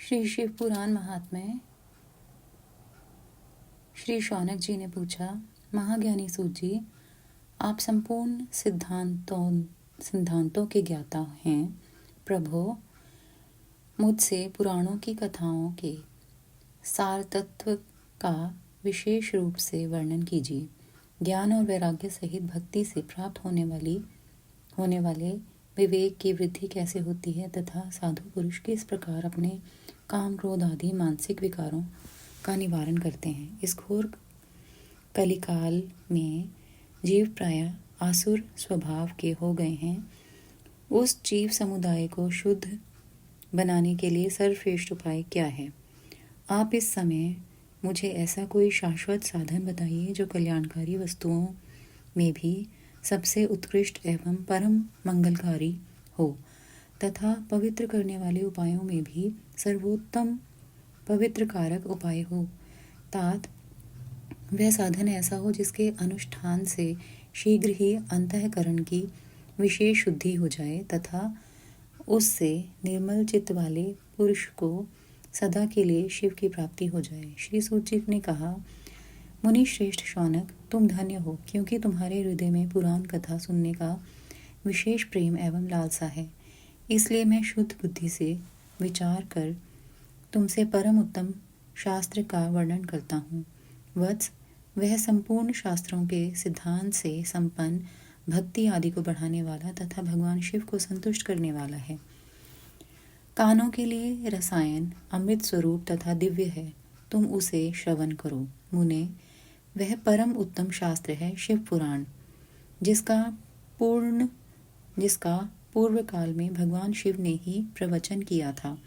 श्री शिव पुराण महात्म्य। श्री शौनक जी ने पूछा, महाज्ञानी सूत जी, आप संपूर्ण सिद्धांतों के ज्ञाता हैं। प्रभो, मुझसे पुराणों की कथाओं के सार तत्व का विशेष रूप से वर्णन कीजिए। ज्ञान और वैराग्य सहित भक्ति से प्राप्त होने वाले विवेक की वृद्धि कैसे होती है तथा साधु पुरुष किस प्रकार अपने काम, क्रोध आदि मानसिक विकारों का निवारण करते हैं। इस घोर कलिकाल में जीव प्राय आसुर स्वभाव के हो गए हैं। उस जीव समुदाय को शुद्ध बनाने के लिए सर्वश्रेष्ठ उपाय क्या है? आप इस समय मुझे ऐसा कोई शाश्वत साधन बताइए जो कल्याणकारी वस्तुओं में भी सबसे उत्कृष्ट एवं परम मंगलकारी हो तथा पवित्र करने वाले उपायों में भी सर्वोत्तम पवित्र कारक उपाय हो। तात वह साधन ऐसा हो जिसके अनुष्ठान से शीघ्र ही अंतःकरण की विशेष शुद्धि हो जाए तथा उससे निर्मल चित्त वाले पुरुष को सदा के लिए शिव की प्राप्ति हो जाए। श्री सूत जी ने कहा, मुनि श्रेष्ठ शौनक, तुम धन्य हो, क्योंकि तुम्हारे हृदय में पुराण कथा सुनने का विशेष प्रेम एवं लालसा है। इसलिए मैं शुद्ध बुद्धि से विचार कर तुमसे परम उत्तम शास्त्र का वर्णन करता हूँ। वत्स, वह संपूर्ण शास्त्रों के सिद्धांत से संपन्न, भक्ति आदि को बढ़ाने वाला तथा भगवान शिव को संतुष्ट करने वाला है। कानों के लिए रसायन अमृत स्वरूप तथा दिव्य है, तुम उसे श्रवण करो। मुने, वह परम उत्तम शास्त्र है शिव पुराण, जिसका पूर्व काल में भगवान शिव ने ही प्रवचन किया था।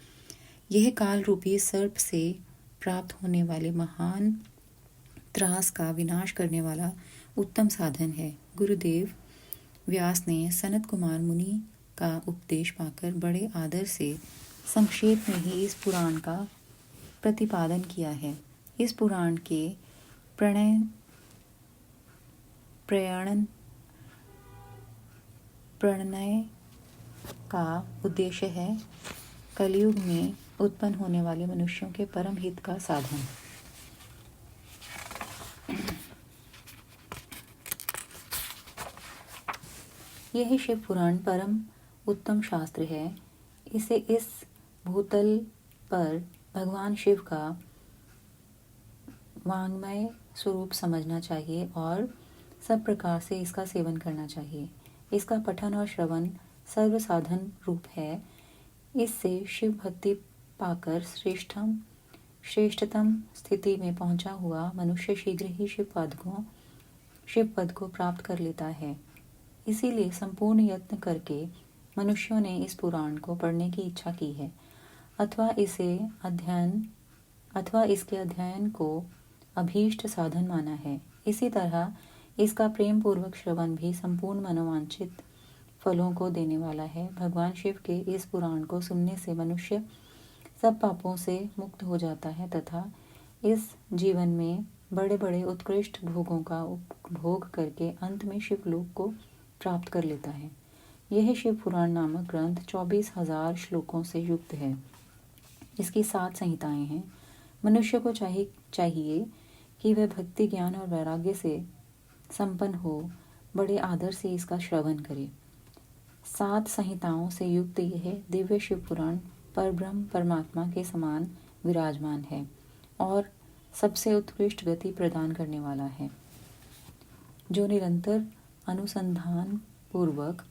यह काल रूपी सर्प से प्राप्त होने वाले महान त्रास का विनाश करने वाला उत्तम साधन है। गुरुदेव व्यास ने सनत कुमार मुनि का उपदेश पाकर बड़े आदर से संक्षेप में ही इस पुराण का प्रतिपादन किया है। इस पुराण के प्रणय का उद्देश्य है कलयुग में उत्पन्न होने वाले मनुष्यों के परम हित का साधन। यह शिव पुराण परम उत्तम शास्त्र है। इसे इस भूतल पर भगवान शिव का वाङ्मय स्वरूप समझना चाहिए और सब प्रकार से इसका सेवन करना चाहिए। इसका पठन और श्रवण सर्व साधन रूप है। इससे शिव भक्ति पाकर श्रेष्ठतम स्थिति में पहुंचा हुआ मनुष्य शीघ्र ही शिव पद को प्राप्त कर लेता है। इसीलिए संपूर्ण यत्न करके मनुष्यों ने इस पुराण को पढ़ने की इच्छा की है अथवा इसके अध्ययन को अभीष्ट साधन माना है। इसी तरह इसका प्रेम पूर्वक श्रवण भी संपूर्ण मनोवांछित फलों को देने वाला है। भगवान शिव के इस पुराण को सुनने से मनुष्य सब पापों से मुक्त हो जाता है तथा इस जीवन में बड़े बड़े उत्कृष्ट भोगों का उपभोग करके अंत में शिवलोक को प्राप्त कर लेता है। यह शिव पुराण नामक ग्रंथ 24,000 श्लोकों से युक्त है। इसकी 7 संहिताएं हैं। मनुष्य को चाहिए कि वह भक्ति, ज्ञान और वैराग्य से संपन्न हो बड़े आदर से इसका श्रवण करे। 7 संहिताओं से युक्त यह दिव्य शिव पुराण परब्रह्म परमात्मा के समान विराजमान है और सबसे उत्कृष्ट गति प्रदान करने वाला है। जो निरंतर अनुसंधान पूर्वक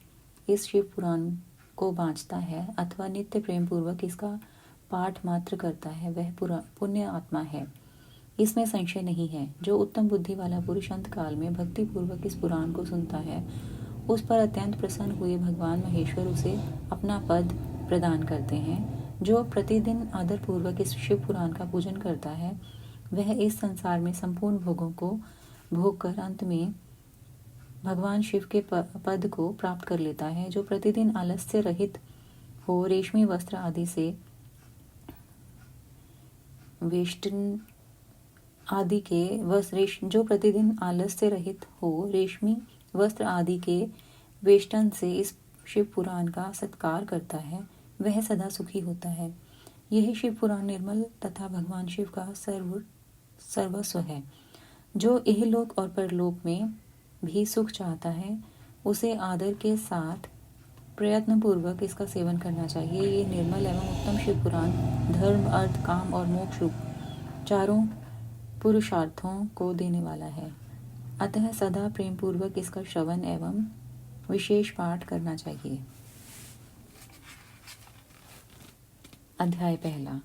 इस शिव पुराण को बाँचता है अथवा नित्य प्रेम पूर्वक इसका पाठ मात्र करता है, वह पुण्य आत्मा है, इसमें संशय नहीं है। जो उत्तम बुद्धि वाला पुरुष अंत काल में भक्ति पूर्वक इस पुराण को सुनता है, उस पर अत्यंत प्रसन्न हुए भगवान महेश्वर उसे अपना पद प्रदान करते हैं। जो प्रतिदिन आदर पूर्वक इस शिव पुराण का पूजन करता है, वह इस संसार में संपूर्ण भोगों को भोग कर अंत में भगवान शिव के पद को प्राप्त कर लेता है। जो प्रतिदिन आलस्य रहित हो, रेशमी वस्त्र आदि के वेष्टन से इस शिव पुराण का सत्कार करता है, वह सदा सुखी होता है। यही शिव पुराण निर्मल तथा भगवान शिव का सर्वस्व है। जो इहलोक और परलोक में भी सुख चाहता है उसे आदर के साथ प्रयत्न पूर्वक इसका सेवन करना चाहिए। ये निर्मल एवं उत्तम शिव पुराण धर्म, अर्थ, काम और मोक्ष रूप चारों पुरुषार्थों को देने वाला है। अतः सदा प्रेम पूर्वक इसका श्रवण एवं विशेष पाठ करना चाहिए। अध्याय पहला।